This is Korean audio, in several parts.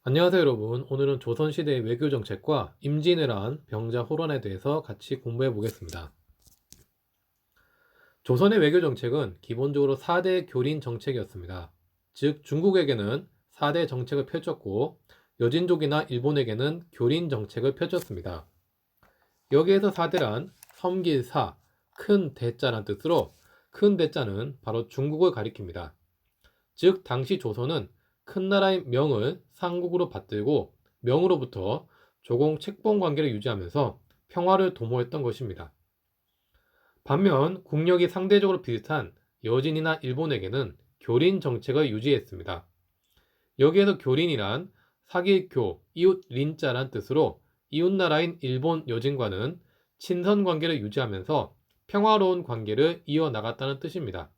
안녕하세요 여러분. 오늘은 조선시대의 외교정책과 임진왜란, 병자호란에 대해서 같이 공부해 보겠습니다. 조선의 외교정책은 기본적으로 4대 교린 정책이었습니다. 즉 중국에게는 4대 정책을 펼쳤고 여진족이나 일본에게는 교린 정책을 펼쳤습니다. 여기에서 4대란 섬길사, 큰 대자란 뜻으로 큰 대자는 바로 중국을 가리킵니다. 즉 당시 조선은 큰 나라의 명을 상국으로 받들고 명으로부터 조공 책봉 관계를 유지하면서 평화를 도모했던 것입니다. 반면 국력이 상대적으로 비슷한 여진이나 일본에게는 교린 정책을 유지했습니다. 여기에서 교린이란 사길교, 이웃 린자란 뜻으로 이웃나라인 일본 여진과는 친선 관계를 유지하면서 평화로운 관계를 이어나갔다는 뜻입니다.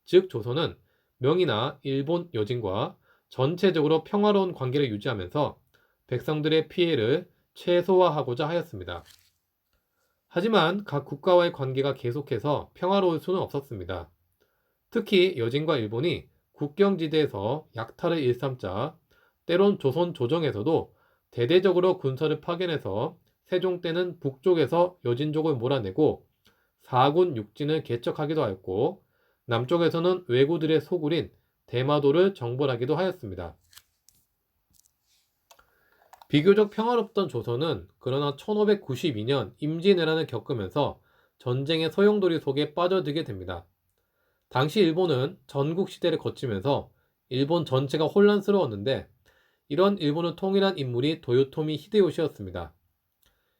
즉 조선은 명이나 일본 여진과 전체적으로 평화로운 관계를 유지하면서 백성들의 피해를 최소화하고자 하였습니다. 하지만 각 국가와의 관계가 계속해서 평화로울 수는 없었습니다. 특히 여진과 일본이 국경지대에서 약탈을 일삼자 때론 조선 조정에서도 대대적으로 군사를 파견해서 세종 때는 북쪽에서 여진족을 몰아내고 사군 육진을 개척하기도 하였고 남쪽에서는 왜구들의 소굴인 대마도를 정벌하기도 하였습니다. 비교적 평화롭던 조선은 그러나 1592년 임진왜란을 겪으면서 전쟁의 소용돌이 속에 빠져들게 됩니다. 당시 일본은 전국시대를 거치면서 일본 전체가 혼란스러웠는데 이런 일본을 통일한 인물이 도요토미 히데요시였습니다.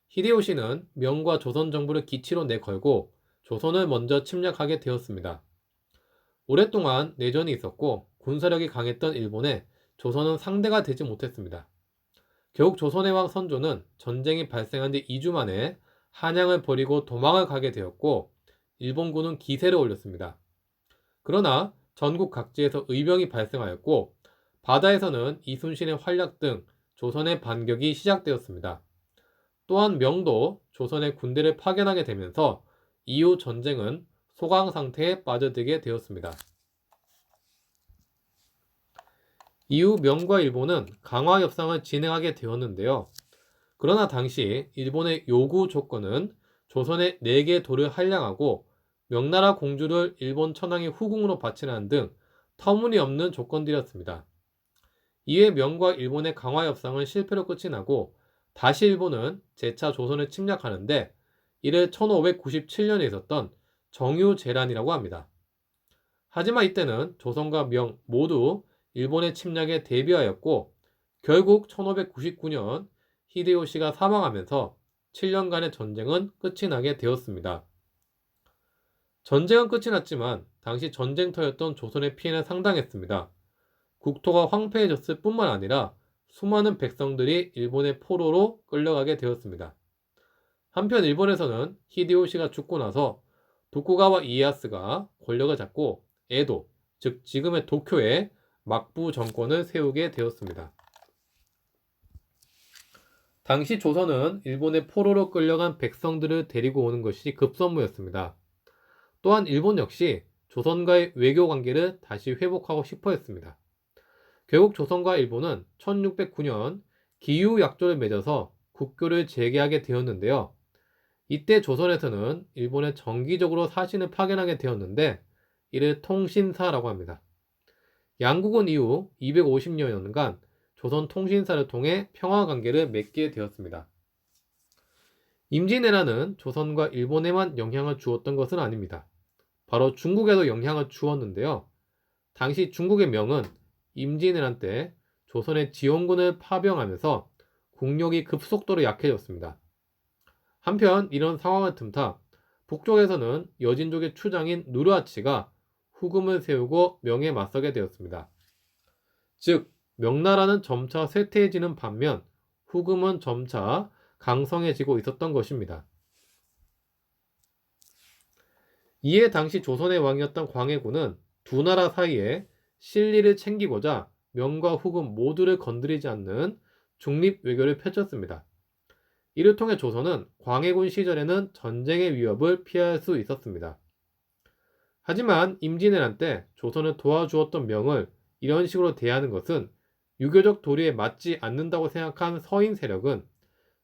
히데요시는 명과 조선 정부를 기치로 내걸고 조선을 먼저 침략하게 되었습니다. 오랫동안 내전이 있었고 군사력이 강했던 일본에 조선은 상대가 되지 못했습니다. 결국 조선의 왕 선조는 전쟁이 발생한 지 2주 만에 한양을 버리고 도망을 가게 되었고 일본군은 기세를 올렸습니다. 그러나 전국 각지에서 의병이 발생하였고 바다에서는 이순신의 활약 등 조선의 반격이 시작되었습니다. 또한 명도 조선의 군대를 파견하게 되면서 이후 전쟁은 소강 상태에 빠져들게 되었습니다. 이후 명과 일본은 강화 협상을 진행하게 되었는데요. 그러나 당시 일본의 요구 조건은 조선의 4개 도를 할량하고 명나라 공주를 일본 천황의 후궁으로 바치라는 등 터무니없는 조건들이었습니다. 이에 명과 일본의 강화 협상은 실패로 끝이 나고 다시 일본은 재차 조선을 침략하는데 이를 1597년에 있었던 정유재란이라고 합니다. 하지만 이때는 조선과 명 모두 일본의 침략에 대비하였고 결국 1599년 히데요시가 사망하면서 7년간의 전쟁은 끝이 나게 되었습니다. 전쟁은 끝이 났지만 당시 전쟁터였던 조선의 피해는 상당했습니다. 국토가 황폐해졌을 뿐만 아니라 수많은 백성들이 일본의 포로로 끌려가게 되었습니다. 한편 일본에서는 히데요시가 죽고 나서 도쿠가와 이에야스가 권력을 잡고 에도, 즉 지금의 도쿄에 막부 정권을 세우게 되었습니다. 당시 조선은 일본의 포로로 끌려간 백성들을 데리고 오는 것이 급선무였습니다. 또한 일본 역시 조선과의 외교 관계를 다시 회복하고 싶어 했습니다. 결국 조선과 일본은 1609년 기유약조를 맺어서 국교를 재개하게 되었는데요. 이때 조선에서는 일본에 정기적으로 사신을 파견하게 되었는데 이를 통신사라고 합니다. 양국은 이후 250여년간 조선 통신사를 통해 평화관계를 맺게 되었습니다. 임진왜란은 조선과 일본에만 영향을 주었던 것은 아닙니다. 바로 중국에도 영향을 주었는데요. 당시 중국의 명은 임진왜란 때 조선의 지원군을 파병하면서 국력이 급속도로 약해졌습니다. 한편 이런 상황을 틈타 북쪽에서는 여진족의 추장인 누르하치가 후금을 세우고 명에 맞서게 되었습니다. 즉 명나라는 점차 쇠퇴해지는 반면 후금은 점차 강성해지고 있었던 것입니다. 이에 당시 조선의 왕이었던 광해군은 두 나라 사이에 실리를 챙기고자 명과 후금 모두를 건드리지 않는 중립 외교를 펼쳤습니다. 이를 통해 조선은 광해군 시절에는 전쟁의 위협을 피할 수 있었습니다. 하지만 임진왜란 때 조선을 도와주었던 명을 이런 식으로 대하는 것은 유교적 도리에 맞지 않는다고 생각한 서인 세력은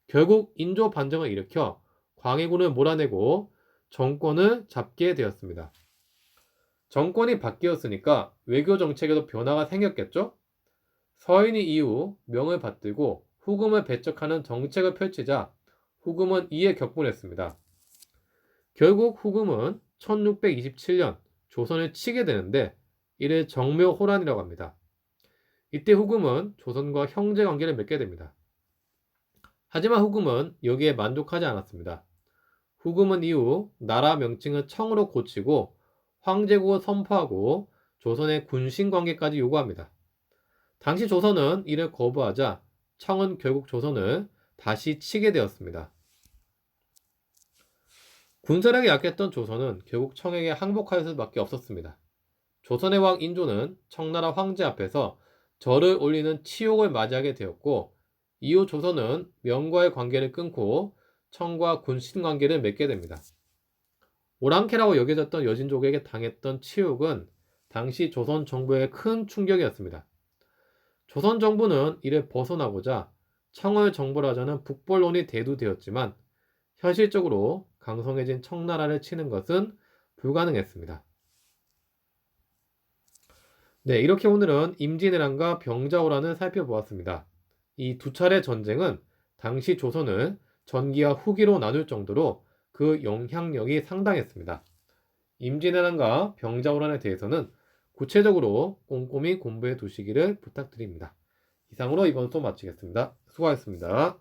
결국 인조 반정을 일으켜 광해군을 몰아내고 정권을 잡게 되었습니다. 정권이 바뀌었으니까 외교 정책에도 변화가 생겼겠죠? 서인이 이후 명을 받들고 후금을 배척하는 정책을 펼치자 후금은 이에 격분했습니다. 결국 후금은 1627년 조선을 치게 되는데 이를 정묘호란이라고 합니다. 이때 후금은 조선과 형제관계를 맺게 됩니다. 하지만 후금은 여기에 만족하지 않았습니다. 후금은 이후 나라 명칭을 청으로 고치고 황제국을 선포하고 조선의 군신관계까지 요구합니다. 당시 조선은 이를 거부하자 청은 결국 조선을 다시 치게 되었습니다. 군사력이 약했던 조선은 결국 청에게 항복할 수밖에 없었습니다. 조선의 왕 인조는 청나라 황제 앞에서 절을 올리는 치욕을 맞이하게 되었고 이후 조선은 명과의 관계를 끊고 청과 군신 관계를 맺게 됩니다. 오랑캐라고 여겨졌던 여진족에게 당했던 치욕은 당시 조선 정부에 큰 충격이었습니다. 조선 정부는 이를 벗어나고자 청을 정벌 하자는 북벌론이 대두되었지만 현실적으로 강성해진 청나라를 치는 것은 불가능했습니다. 네, 이렇게 오늘은 임진왜란과 병자호란을 살펴보았습니다. 이 두 차례 전쟁은 당시 조선을 전기와 후기로 나눌 정도로 그 영향력이 상당했습니다. 임진왜란과 병자호란에 대해서는 구체적으로 꼼꼼히 공부해 두시기를 부탁드립니다. 이상으로 이번 수업 마치겠습니다. 수고하셨습니다.